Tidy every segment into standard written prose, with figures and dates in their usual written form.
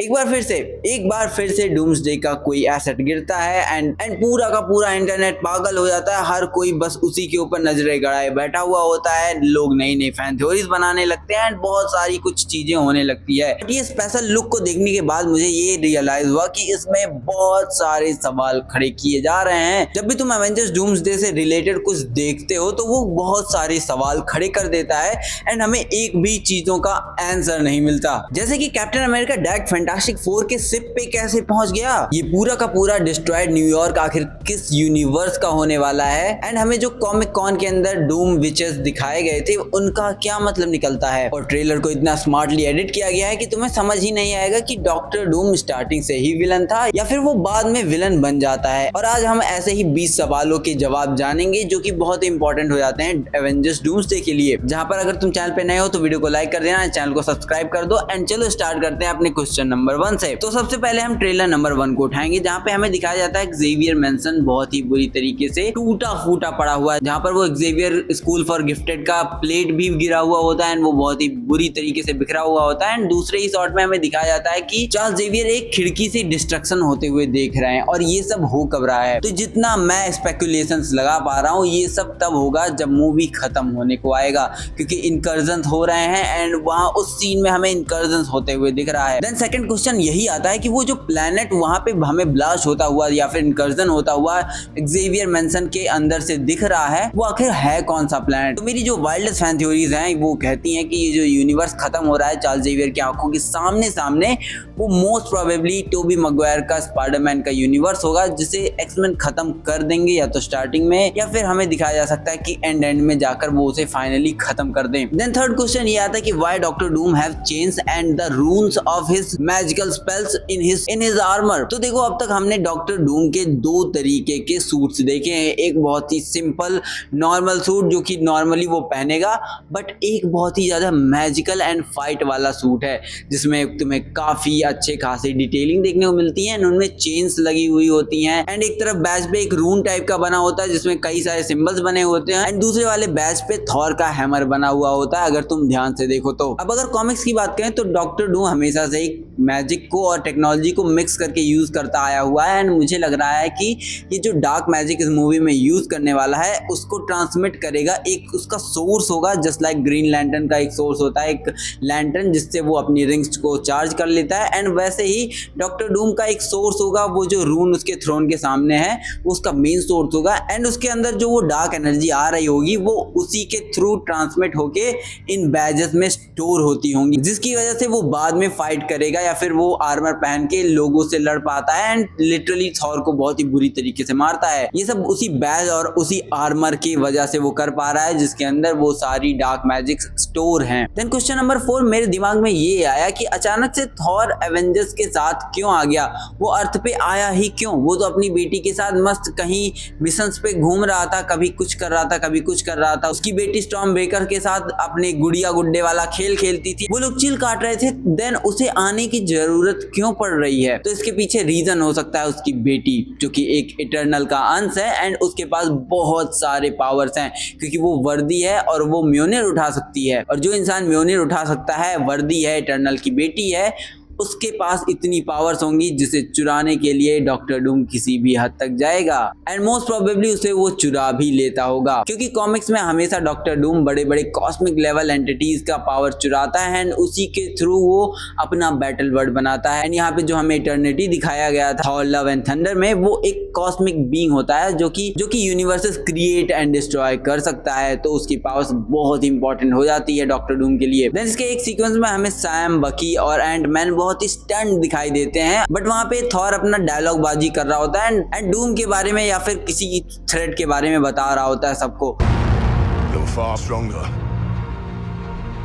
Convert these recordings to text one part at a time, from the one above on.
एक बार फिर से डूम्सडे का कोई एसेट गिरता है एंड पूरा का पूरा इंटरनेट पागल हो जाता है। हर कोई बस उसी के ऊपर नजरें गड़ाए बैठा हुआ होता है। लोग नई नई फैन थ्योरीज बनाने लगते हैं एंड बहुत सारी कुछ चीजें होने लगती है। बट ये स्पेशल लुक को देखने के बाद मुझे ये रियलाइज हुआ कि इसमें बहुत सारे सवाल खड़े किए जा रहे हैं। जब भी तुम एवेंजर्स डूम्सडे से रिलेटेड कुछ देखते हो तो वो बहुत सारे सवाल खड़े कर देता है एंड हमें एक भी चीजों का आंसर नहीं मिलता। जैसे कि कैप्टन अमेरिका डैक फैंटास्टिक फोर के शिप पे कैसे पहुंच गया, ये पूरा का पूरा डिस्ट्रॉयड न्यूयॉर्क आखिर किस यूनिवर्स का होने वाला है एंड हमें जो कॉमिक कॉन के अंदर डूम विचेस दिखाए गए थे उनका क्या मतलब निकलता है। और ट्रेलर को इतना स्मार्टली एडिट किया गया है कि तुम्हें समझ ही नहीं आएगा कि डॉक्टर डूम स्टार्टिंग से ही विलन था या फिर वो बाद में विलन बन जाता है। और आज हम ऐसे ही 20 सवालों के जवाब जानेंगे जो कि बहुत इंपॉर्टेंट हो जाते हैं एवेंजर्स डूम्सडे के लिए। जहां पर अगर तुम चैनल पे नए हो तो वीडियो को लाइक कर देना, चैनल को सब्सक्राइब कर दो एंड चलो स्टार्ट करते हैं अपने क्वेश्चन नंबर 1 से। तो सबसे पहले हम ट्रेलर नंबर 1 को उठाएंगे जहां पे हमें दिखाया जाता है एक्सेवियर मेंशन बहुत ही बुरी तरीके से टूटा फूटा पड़ा हुआ है, जहां पर वो एक्सेवियर स्कूल फॉर गिफ्टेड का प्लेट भी गिरा हुआ होता है एंड वो बहुत ही बुरी तरीके से बिखरा हुआ होता है। एंड दूसरे ही शॉट में हमें दिखाया जाता है कि चार्ल्स जेवियर एक खिड़की से डिस्ट्रक्शन होते हुए देख रहे हैं और ये सब हो कब रहा है। तो जितना मैं स्पेकुलेशंस लगा पा रहा हूँ ये सब तब होगा जब मूवी खत्म होने को आएगा, क्योंकि इनकर्जन हो रहे हैं एंड वहां उस सीन में हमें इनकर्जन होते हुए दिख रहा है। देन सेकंड क्वेश्चन यही आता है कि वो जो प्लेनेट वहां पे हमें ब्लास्ट होता हुआ या फिर इनकर्जन होता हुआ एक्सेवियर मेंशन के अंदर से दिख रहा है वो आखिर है कौन सा प्लेनेट। तो मेरी जो वाइल्डेस्ट फैन थ्योरीज हैं वो कहती हैं कि ये जो यूनिवर्स खत्म हो रहा है चार्ल्स जेवियर की आंखों के सामने सामने वो मोस्ट प्रोबेबली टोबी मैguire का स्पाइडरमैन का यूनिवर्स होगा, जिसे एक्समैन खत्म कर देंगे या तो स्टार्टिंग में या फिर हमें दिखाया जा सकता है कि एंड में जाकर वो उसे फाइनली खत्म कर दें। देन थर्ड क्वेश्चन ये आता है कि why doctor Doom have changed and the रून्स of his magical spells in his armour. तो देखो अब तक हमने डॉक्टर डूम के 2 तरीके के सूट्स देखे हैं, एक बहुत ही सिंपल नॉर्मल सूट जो कि नॉर्मली वो पहनेगा, बट एक बहुत ही ज्यादा मैजिकल एंड फाइट वाला सूट है जिसमें तुम्हें काफी अच्छे खासी डिटेलिंग देखने को मिलती है। उनमें चेन्स लगी हुई होती हैं एंड एक तरफ बैच पे एक रून टाइप का बना होता है जिसमें कई सारे सिंबल्स बने होते हैं एंड दूसरे वाले बैच पे थॉर का हैमर बना हुआ होता है अगर तुम ध्यान से देखो तो। अब अगर कॉमिक्स की बात करें तो डॉक्टर डूम हमेशा से ही मैजिक को और टेक्नोलॉजी को मिक्स करके यूज करता आया हुआ है एंड मुझे लग रहा है कि ये जो डार्क मैजिक इस मूवी में यूज करने वाला है उसको ट्रांसमिट करेगा, एक उसका सोर्स होगा जस्ट लाइक ग्रीन लैंटर्न का एक सोर्स होता है एक लैंटर्न जिससे वो अपनी रिंग्स को चार्ज कर लेता है एंड वैसे ही डॉक्टर डूम का एक सोर्स होगा, वो जो रून उसके थ्रोन के सामने है वो उसका मेन सोर्स होगा एंड उसके अंदर जो वो डार्क एनर्जी आ रही होगी वो उसी के थ्रू ट्रांसमिट होके इन बैजेस में स्टोर होती होंगी, जिसकी वजह से वो बाद में फाइट करेगा या फिर वो आर्मर पहन के लोगों से लड़ पाता है एंड लिटरली थॉर को बहुत ही बुरी तरीके से मारता है। ये सब उसी बैज और उसी आर्मर की वजह से वो कर पा रहा है जिसके अंदर वो सारी डार्क मैजिक स्टोर हैं। देन क्वेश्चन नंबर 4 मेरे दिमाग में ये आया कि अचानक से थॉर एवेंजर्स के साथ क्यों आ गया, वो अर्थ पे आया ही क्यों। वो तो अपनी बेटी के साथ मस्त कहीं मिशंस पे घूम रहा था, कभी कुछ कर रहा था कभी कुछ कर रहा था, उसकी बेटी स्टॉर्म ब्रेकर के साथ अपने गुड़िया गुड्डे वाला खेल खेलती थी, वो लोग चिल काट रहे थे। देन उसे आने की जरूरत क्यों पड़ रही है, तो इसके पीछे रीजन हो सकता है उसकी बेटी जो कि एक इटर्नल का अंश है एंड उसके पास बहुत सारे पावर्स हैं क्योंकि वो वर्दी है और वो म्योनिर उठा सकती है, और जो इंसान म्योनिर उठा सकता है वर्दी है इटर्नल की बेटी है उसके पास इतनी पावर्स होंगी जिसे चुराने के लिए डॉक्टर डूम किसी भी हद तक जाएगा एंड मोस्ट प्रोबेबली उसे वो चुरा भी लेता होगा, क्योंकि कॉमिक्स में हमेशा डॉक्टर डूम बड़े बड़े कॉस्मिक लेवल एंटिटीज का पावर चुराता है एंड उसी के थ्रू वो अपना बैटल वर्ड बनाता है। एंड यहाँ पे जो हमें इटर्निटी दिखाया गया था थॉर लव एंड थंडर में वो एक कॉस्मिक बीइंग होता है जो कि यूनिवर्सेस क्रिएट एंड डिस्ट्रॉय कर सकता है, तो उसकी पावर्स बहुत इंपॉर्टेंट हो जाती है डॉक्टर डूम के लिए। देन इसके एक सीक्वेंस में हमें सैम, बकी और एंटमैन बहुत ही स्टंट दिखाई देते हैं, बट वहां पे थॉर अपना डायलॉग बाजी कर रहा होता है एंड डूम के बारे में या फिर किसी थ्रेट के बारे में बता रहा होता है सबको। You're far stronger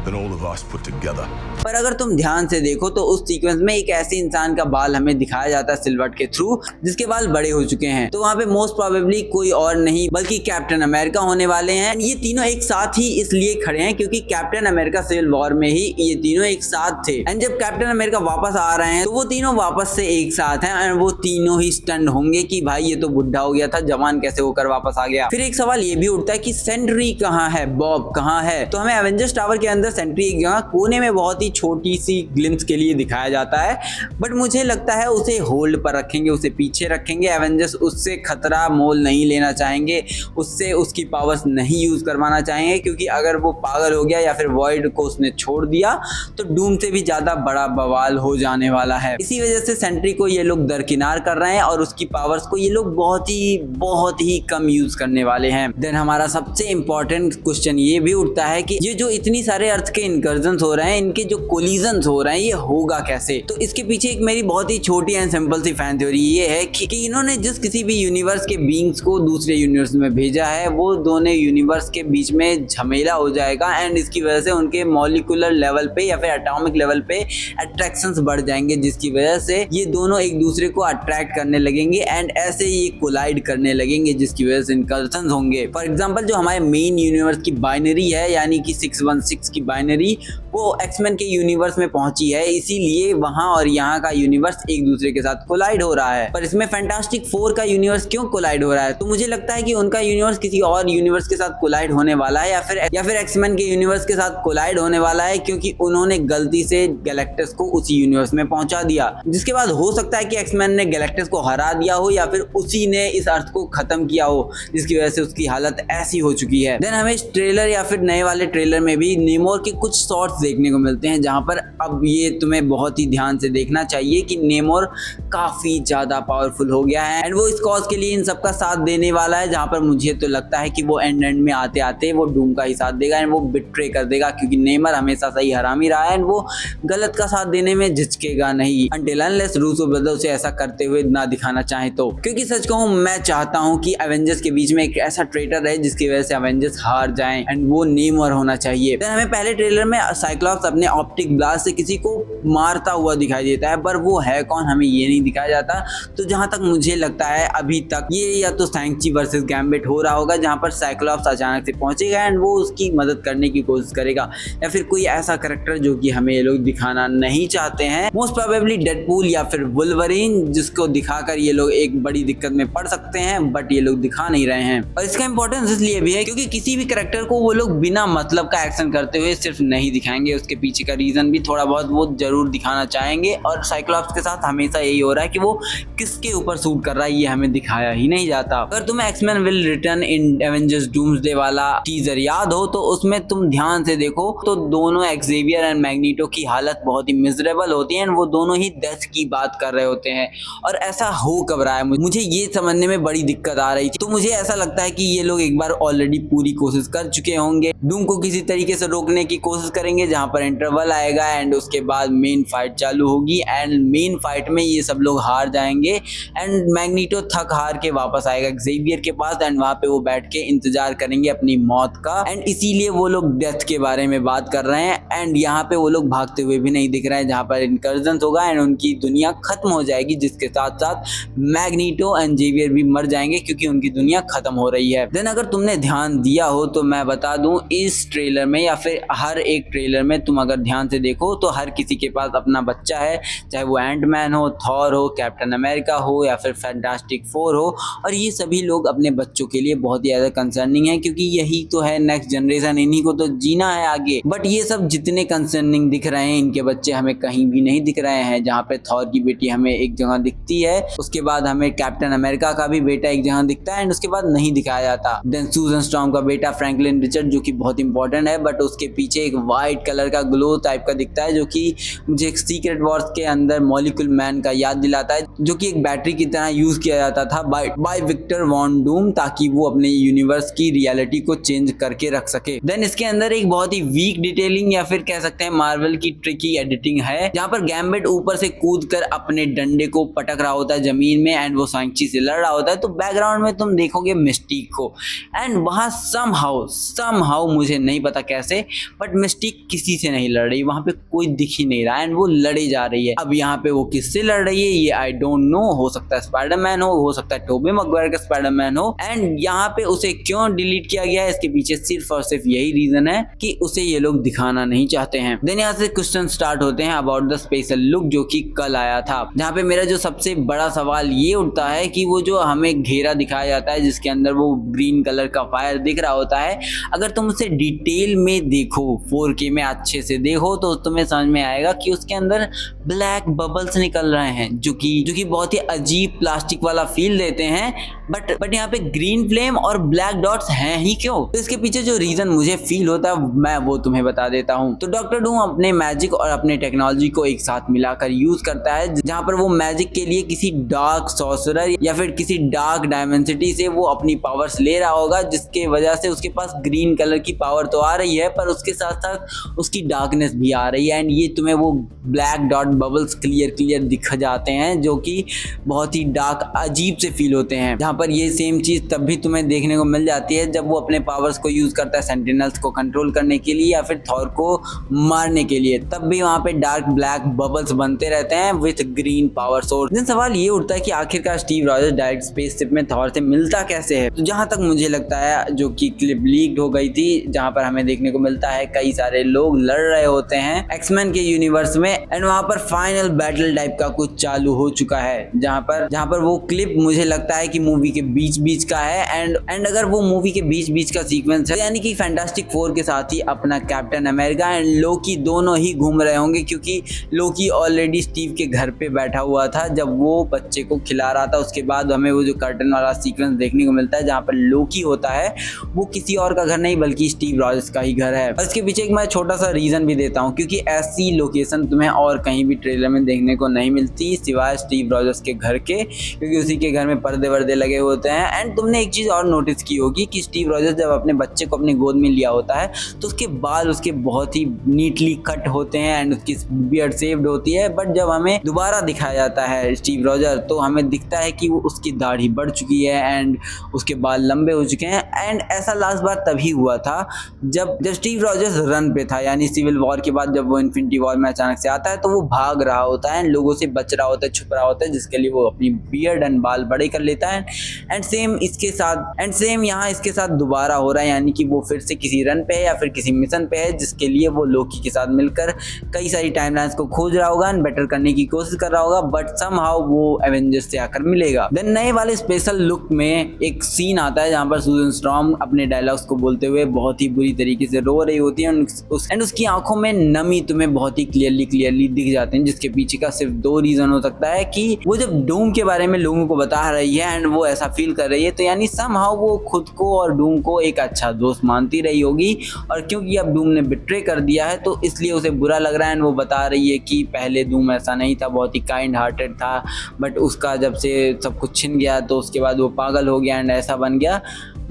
than all of us put together. पर अगर तुम ध्यान से देखो तो उस सीक्वेंस में एक ऐसे इंसान का बाल हमें दिखाया जाता है सिल्वर्ट के थ्रू जिसके बाल बड़े हो चुके हैं, तो वहां पे मोस्ट प्रोबेबली कोई और नहीं बल्कि कैप्टन अमेरिका होने वाले हैं। ये तीनों एक साथ ही इसलिए खड़े हैं क्योंकि कैप्टन अमेरिका सिविल वॉर में ही ये तीनों एक साथ थे एंड जब कैप्टन अमेरिका वापस आ रहे हैं तो वो तीनों वापस से एक साथ हैं एंड वो तीनों ही स्टन होंगे कि भाई ये तो बुढ़ा हो गया था, जवान कैसे होकर वापस आ गया। फिर एक सवाल ये भी उठता है कि सेंट्री कहाँ है, बॉब कहाँ है। तो हमें एवेंजर्स टावर के अंदर सेंट्री एक जगह कोने में बहुत ही छोटी सी ग्लिम्स के लिए दिखाया जाता है, बट मुझे लगता है उसे होल्ड पर रखेंगे, उसे पीछे रखेंगे। एवेंजर्स उससे खतरा मोल नहीं लेना चाहेंगे, उससे उसकी पावर्स नहीं यूज करवाना चाहेंगे, क्योंकि अगर वो पागल हो गया या फिर वॉइड को उसने छोड़ दिया तो डूम से भी ज्यादा बड़ा बवाल हो जाने वाला है। इसी वजह से सेंट्री को ये लोग दरकिनार कर रहे हैं और उसकी पावर्स को ये लोग बहुत ही कम यूज करने वाले हैं। देन हमारा सबसे इंपॉर्टेंट क्वेश्चन ये भी उठता है कि ये जो इतनी सारे अर्थ के इनकर्जन्स हो रहे हैं, इनके जो कोलिजन्स हो रहे हैं, ये होगा कैसे? तो इसके पीछे एक मेरी बहुत ही छोटी एंड सिंपल सी फैन थ्योरी ये है कि इन्होंने जिस किसी भी यूनिवर्स के बीइंग्स को दूसरे यूनिवर्स में भेजा है, वो दोनों यूनिवर्स के बीच में झमेला हो जाएगा एंड इसकी वजह से उनके मॉलिक्यूलर लेवल पे या फिर एटॉमिक लेवल पे अट्रैक्शंस बढ़ जाएंगे, जिसकी वजह से ये दोनों एक दूसरे को अट्रैक्ट करने लगेंगे एंड ऐसे ये कोलाइड करने लगेंगे, जिसकी वजह से इनकर्जन्स होंगे। फॉर एग्जांपल जो हमारे मेन यूनिवर्स की बाइनरी है, यानी कि 616 की बाइनरी, वो एक्समैन के यूनिवर्स में पहुंची है, इसीलिए वहां और यहाँ का यूनिवर्स एक दूसरे के साथ कोलाइड हो रहा है। पर इसमें फैंटास्टिक फोर का यूनिवर्स क्यों कोलाइड हो रहा है? तो मुझे लगता है कि उनका यूनिवर्स किसी और यूनिवर्स के साथ कोलाइड होने वाला है, या फिर एक्समैन के यूनिवर्स के साथ कोलाइड होने वाला है, क्योंकि उन्होंने गलती से गैलेक्टस को उसी यूनिवर्स में पहुंचा दिया, जिसके बाद हो सकता है कि एक्समैन ने गैलेक्टस को हरा दिया हो या फिर उसी ने इस अर्थ को खत्म किया हो, जिसकी वजह से उसकी हालत ऐसी हो चुकी है। देन हमें इस ट्रेलर या फिर नए वाले ट्रेलर में भी नेमोर के कुछ शॉट्स देखने को मिलते हैं, जहां पर अब ये तुम्हें बहुत ही ध्यान से देखना चाहिए कि नेमोर काफी ज्यादा पावरफुल हो गया है एंड वो इस कॉज के लिए इन सबका साथ देने वाला है, जहां पर मुझे तो लगता है कि वो एंड में आते आते वो डूम का ही साथ देगा एंड वो बिट्रे कर देगा, क्योंकि नेमर हमेशा सही हरामी रहा है एंड वो गलत का साथ देने में झिझकेगा नहीं, अनटिल अनलेस रूसो ब्रदर्स उसे ऐसा करते हुए ना दिखाना चाहे तो। क्योंकि सच कहूं, मैं चाहता हूं कि एवेंजर्स के बीच में एक ऐसा ट्रेटर रहे जिसकी वजह से एवेंजर्स हार जाएं एंड वो नेमर होना चाहिए। तो हमें पहले ट्रेलर में साइक्लॉप्स अपने ऑप्टिक ब्लास्ट से किसी को मारता हुआ दिखाई देता है, पर वो है कौन हमें ये नहीं दिखाया जाता। तो जहां तक मुझे लगता है अभी तक ये या तो सैंक्ची वर्सेस गैम्बिट हो रहा होगा, जहां पर साइक्लॉप्स अचानक से पहुंचेगा एंड वो उसकी मदद करने की कोशिश करेगा, या फिर कोई ऐसा कैरेक्टर जो कि हमें ये लोग दिखाना नहीं चाहते हैं, मोस्ट प्रोबेबली डेडपूल या फिर वुल्वरीन, जिसको दिखाकर ये लोग एक बड़ी दिक्कत में पड़ सकते हैं, बट ये लोग दिखा नहीं रहे हैं। और इसका इंपॉर्टेंस इसलिए भी है क्योंकि किसी भी कैरेक्टर को वो लोग बिना मतलब का एक्शन करते हुए सिर्फ नहीं दिखाएंगे, उसके पीछे का रीजन भी थोड़ा बहुत वो जरूर दिखाना चाहेंगे। और साइक्लॉप्स के साथ हमेशा यही हो रहा है कि वो किसके ऊपर सूट कर रहा है ये हमें दिखाया ही नहीं जाता। अगर तुम्हें X-Men will return in Avengers Doomsday वाला टीजर याद हो तो उसमें तुम ध्यान से देखो तो दोनों एक्सेवियर एंड मैग्नीटो की हालत बहुत ही मिजरेबल होती है, वो दोनों ही डेथ की बात कर रहे होते हैं। और ऐसा हो कब रहा है, मुझे ये समझने में बड़ी दिक्कत आ रही थी। तो मुझे ऐसा लगता है कि ये लोग एक बार ऑलरेडी पूरी कोशिश कर चुके होंगे, डूम को किसी तरीके से रोकने की कोशिश करेंगे, जहां पर इंटरवल आएगा एंड उसके बाद मेन फाइट चालू होगी एंड मेन फाइट में ये सब लोग हार जाएंगे एंड मैग्नीटो थक हार के वापस आएगा एक्सेवियर के पास एंड वहां पे वो बैठ के इंतजार करेंगे अपनी मौत का एंड इसीलिए वो लोग डेथ के बारे में बात कर रहे हैं एंड यहाँ पे वो लोग भागते हुए भी नहीं दिख रहे हैं, जहाँ पर इनकर्जन होगा एंड उनकी दुनिया खत्म हो जाएगी, जिसके साथ साथ मैग्नीटो एंड जेवियर भी मर जाएंगे क्योंकि उनकी दुनिया खत्म हो रही है। देन अगर तुमने ध्यान दिया हो तो मैं बता दूं, इस ट्रेलर में या फिर हर एक ट्रेलर में तुम अगर ध्यान से देखो तो हर किसी के पास अपना बच्चा है, चाहे वो एंटमैन हो, थॉर हो, कैप्टन अमेरिका हो या फिर फैंटास्टिक फोर हो, और ये सभी लोग अपने बच्चों के लिए बहुत ही ज्यादा कंसर्निंग है क्योंकि यही तो है नेक्स्ट जनरेशन, इन्हीं को तो जीना है आगे। बट ये सब जितने कंसर्निंग दिख रहे हैं, इनके बच्चे हमें कहीं भी नहीं दिख रहे हैं। जहाँ पे थॉर की बेटी हमें एक जगह दिखती है, उसके बाद हमें कैप्टन अमेरिका का भी बेटा एक जगह दिखता है एंड उसके बाद नहीं दिखाया जाता। देन सूजन स्टॉर्म का बेटा फ्रैंकलिन रिचर्ड जो कि बहुत इंपॉर्टेंट है, बट उसके पीछे एक वाइट कलर का ग्लो टाइप का दिखता है जो कि मुझे एक सीक्रेट वॉर्स के अंदर मॉलिक्यूल मैन का याद दिलाता है, जो कि एक बैटरी की तरह यूज किया जाता था बाय विक्टर वॉन डूम, ताकि वो अपने यूनिवर्स की रियलिटी को चेंज करके रख सके। देन इसके अंदर एक बहुत ही वीक डिटेलिंग या फिर कह सकते हैं मार्वल की ट्रिकी एडिटिंग है, जहां पर गैम्बिट ऊपर से कूद कर अपने डंडे को पटक रहा होता है जमीन में एंड वो सांची से लड़ रहा होता है, तो बैकग्राउंड में तुम देखोगे मिस्टिक को एंड वहां समहाउ मुझे नहीं पता कैसे, बट मिस्टिक किसी से नहीं लड़ रही, वहां पे कोई दिख ही नहीं रहा एंड वो लड़े जा रही है। अब यहाँ पे वो किससे लड़ रही है ये आई डोंट नो, हो सकता है स्पाइडरमैन हो सकता है टोबी मैguire का स्पाइडरमैन हो, एंड यहाँ पे उसे क्यों डिलीट किया गया है इसके पीछे सिर्फ और सिर्फ यही रीजन है कि उसे ये लोग दिखाना नहीं चाहते हैं। देन यहाँ से क्वेश्चन स्टार्ट होते हैं अबाउट द स्पेशल लुक जो कि कल आया था, जहाँ पे मेरा जो सबसे बड़ा सवाल ये उठता है कि वो जो हमें घेरा दिखाया जाता है जिसके अंदर वो ग्रीन कलर का फायर दिख रहा होता है, अगर तुम उसे डिटेल में देखो 4K में अच्छे से देखो तो तुम्हें समझ में आएगा कि उसके अंदर ब्लैक बबल्स निकल रहे हैं जो कि बहुत ही अजीब प्लास्टिक वाला फील देते हैं। बट यहाँ पे ग्रीन फ्लेम और ब्लैक डॉट्स हैं ही क्यों? तो इसके पीछे जो रीजन मुझे फील होता है मैं वो तुम्हें बता देता हूँ। तो डॉक्टर डूम अपने मैजिक और अपने टेक्नोलॉजी को एक साथ मिलाकर यूज करता है, जहाँ पर वो मैजिक के लिए किसी डार्क सॉर्सरर या फिर किसी डार्क डायमेंसिटी से वो अपनी पावर्स ले रहा होगा, जिसके वजह से उसके पास ग्रीन कलर की पावर तो आ रही है पर उसके साथ साथ उसकी डार्कनेस भी आ रही है। एंड ये तुम्हें वो ब्लैक डॉट बबल्स क्लियर दिख जाते हैं जो कि बहुत ही डार्क अजीब से फील होते हैं। जहाँ पर ये सेम चीज तब भी तुम्हें देखने को मिल जाती है जब वो अपने पावर्स को यूज करता है सेंटिनल्स को कंट्रोल करने के लिए या फिर थॉर को मारने के लिए, तब भी वहाँ पे डार्क ब्लैक बबल्स बनते रहते हैं विथ ग्रीन पावर सोर्स। लेकिन सवाल ये उठता है कि आखिरकार स्टीव रॉजर्स डायरेक्ट स्पेसशिप में थॉर से मिलता कैसे है? तो जहाँ तक मुझे लगता है जो कि क्लिप लीक्ड हो गई थी जहाँ पर हमें देखने को मिलता है कई सारे लोग लड़ रहे होते हैं एक्समैन के यूनिवर्स में एंड वहाँ पर फाइनल बैटल टाइप का कुछ चालू हो चुका है, जहाँ पर वो क्लिप मुझे लगता है कि मूवी के बीच का है। एंड अगर वो मूवी के बीच का सीक्वेंस है यानी कि फैंटास्टिक फोर के साथ ही अपना कैप्टन अमेरिका एंड लोकी दोनों ही घूम रहे होंगे, क्योंकि लोकी ऑलरेडी स्टीव के घर पे बैठा हुआ था जब वो बच्चे को खिला रहा था। उसके बाद हमें वो जो कर्टन वाला सीक्वेंस देखने को मिलता है जहाँ पर लोकी होता है वो किसी और का घर नहीं बल्कि स्टीव रॉजर्स का ही घर है। और इसके पीछे एक मैं छोटा सा रीजन भी देता हूँ, क्योंकि ऐसी लोकेशन तुम्हें और कहीं भी ट्रेलर में देखने को नहीं मिलती सिवाय स्टीव रॉजर्स के घर के, क्योंकि उसी के घर में पर्दे वर्दे लगे होते हैं। एंड तुमने एक चीज और नोटिस की होगी कि स्टीव रॉजर्स जब अपने बच्चे को अपनी गोद में लिया होता है तो उसके बाल उसके बहुत ही नीटली कट होते हैं एंड उसकी बियर्ड शेव्ड होती है। बट जब हमें दोबारा दिखाया जाता है स्टीव रॉजर तो हमें दिखता है कि वो उसकी दाढ़ी बढ़ चुकी है एंड उसके बाल लंबे हो चुके हैं। एंड ऐसा लास्ट बार तभी हुआ था जब स्टीव रॉजर्स रन पे था, यानी सिविल वॉर के बाद जब वो इन्फिनिटी वॉर में अचानक से आता है तो वो भाग रहा होता है, लोगों से बच रहा होता है, छुप रहा होता है, जिसके लिए वो अपनी बियर्ड एंड बाल बड़े कर लेता है। एंड सेम यहाँ इसके साथ दोबारा हो रहा है, यानी कि वो फिर से किसी रन पे है या फिर किसी मिशन पे है जिसके लिए वो लोकी के साथ मिलकर कई सारी टाइमलाइंस को खोज रहा होगा एंड बेटर करने की कोशिश कर रहा होगा। बट समहाउ वो एवेंजर्स से आकर मिलेगा। देन नए वाले स्पेशल लुक में एक सीन आता है जहाँ पर सूजन स्ट्रॉम अपने डायलॉग्स को बोलते हुए बहुत ही बुरी तरीके से रो रही होती है एंड उसकी आंखों में नमी तुम्हें बहुत ही क्लियरली दिख जाते हैं, जिसके पीछे का सिर्फ दो रीजन हो सकता है कि वो जब डूम के बारे में लोगों को बता रही है एंड वो ऐसा फील कर रही है तो यानी समहाउ वो खुद को और डूम को एक अच्छा दोस्त मानती रही होगी, और क्योंकि अब डूम ने बिट्रे कर दिया है तो इसलिए उसे बुरा लग रहा है एंड वो बता रही है कि पहले डूम ऐसा नहीं था, बहुत ही काइंड हार्टेड था, बट उसका जब से सब कुछ छिन गया तो उसके बाद वो पागल हो गया एंड ऐसा बन गया।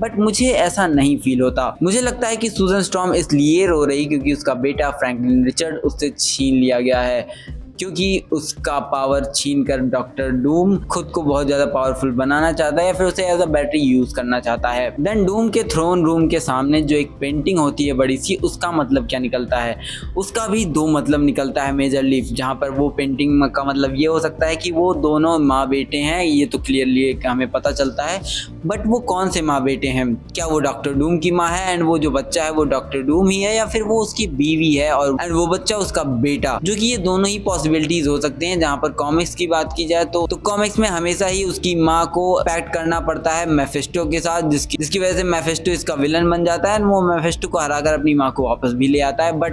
बट मुझे ऐसा नहीं फील होता। मुझे लगता है कि सूजन स्ट्रॉम इसलिए रो रही क्योंकि उसका बेटा फ्रैंकलिन रिचर्ड उससे छीन लिया गया है, क्योंकि उसका पावर छीन कर डॉक्टर डूम खुद को बहुत ज़्यादा पावरफुल बनाना चाहता है या फिर उसे एज अ बैटरी यूज करना चाहता है। देन डूम के थ्रोन रूम के सामने जो एक पेंटिंग होती है बड़ी सी, उसका मतलब क्या निकलता है? उसका भी दो मतलब निकलता है मेजरली, जहाँ पर वो पेंटिंग का मतलब ये हो सकता है कि वो दोनों माँ बेटे हैं, ये तो क्लियरली हमें पता चलता है। बट वो कौन से माँ बेटे हैं? क्या वो डॉक्टर डूम की माँ है एंड वो जो बच्चा है वो डॉक्टर डूम ही है, या फिर वो उसकी बीवी है और एंड वो बच्चा उसका बेटा? जो कि ये दोनों ही पॉसिबिलिटीज हो सकते हैं। जहाँ पर कॉमिक्स की बात की जाए तो कॉमिक्स में हमेशा ही उसकी माँ को पैक्ट करना पड़ता है मेफिस्टो के साथ, जिसकी वजह से मेफिस्टो इसका विलन बन जाता है एंड वो मेफिस्टो को हराकर अपनी माँ को वापस भी ले आता है। But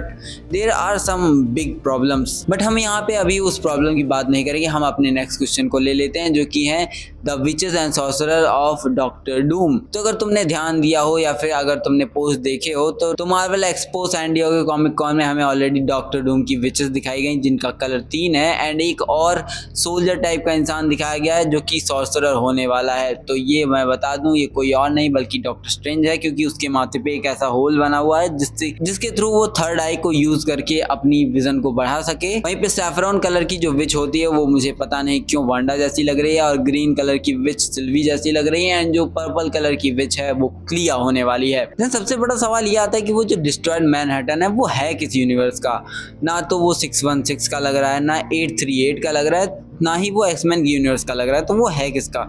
there are some big problems. But हम यहाँ पे अभी उस प्रॉब्लम की बात नहीं करेंगे, हम अपने नेक्स्ट क्वेश्चन को ले लेते हैं जो कि है the witches and sorcerer of doctor Doom. तो अगर तुमने ध्यान दिया हो या फिर अगर तुमने पोस्ट देखे हो तो मार्वल एक्सपो सैन डिएगो के कॉमिक कॉन में हमें ऑलरेडी डॉक्टर डूम की विचेस दिखाई गई जिनका कलर 3 है एंड एक और सोल्जर टाइप का इंसान दिखाया गया है जो कि सॉर्सरर होने वाला है। तो ये मैं बता दूं ये कोई और नहीं बल्कि डॉक्टर स्ट्रेंज है, क्योंकि उसके माथे पे एक ऐसा होल बना हुआ है जिसके थ्रू वो थर्ड आई को यूज करके अपनी विजन को बढ़ा सके। वहीं पे सैफरॉन कलर की जो विच होती है वो मुझे पता नहीं क्यों वांडा जैसी लग रही है, और ग्रीन कलर की विच सिल्वी जैसी लग रही है एंड जो पर्पल कलर की विच है वो क्लिया होने वाली है। सबसे बड़ा सवाल ये आता है कि वो जो डिस्ट्रॉयड मैनहट्टन है वो है किस यूनिवर्स का? ना तो वो 616 का लग रहा है, ना 838 का लग रहा है, ना ही वो एक्समैन यूनिवर्स का लग रहा है, तो वो है किसका?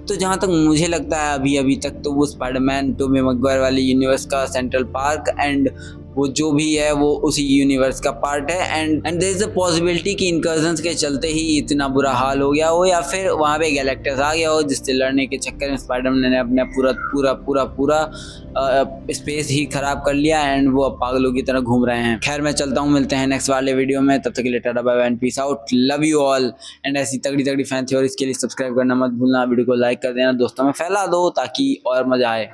तो जहाँ तक मुझे लगता है अभी तक तो वो स्पाइडरमैन टोबी मैguire वाली यूनिवर्स का सेंट्रल पार्क एंड वो जो भी है वो उसी यूनिवर्स का पार्ट है and there is a possibility कि इनकर्जन्स के चलते ही इतना बुरा हाल हो गया हो या फिर वहाँ पे गैलेक्टस आ गया हो जिससे लड़ने के चक्कर में स्पाइडरमैन ने अपना पूरा स्पेस ही खराब कर लिया एंड वो अब पागलों की तरह घूम रहे हैं। खैर मैं चलता हूँ, मिलते हैं नेक्स्ट वाले वीडियो में, तब तक के लिए tata bye bye and peace out, love you all. And ऐसी तगड़ी फैन थ्योरीज के लिए सब्सक्राइब करना मत भूलना, वीडियो को लाइक कर देना, दोस्तों में फैला दो ताकि और मजा आए।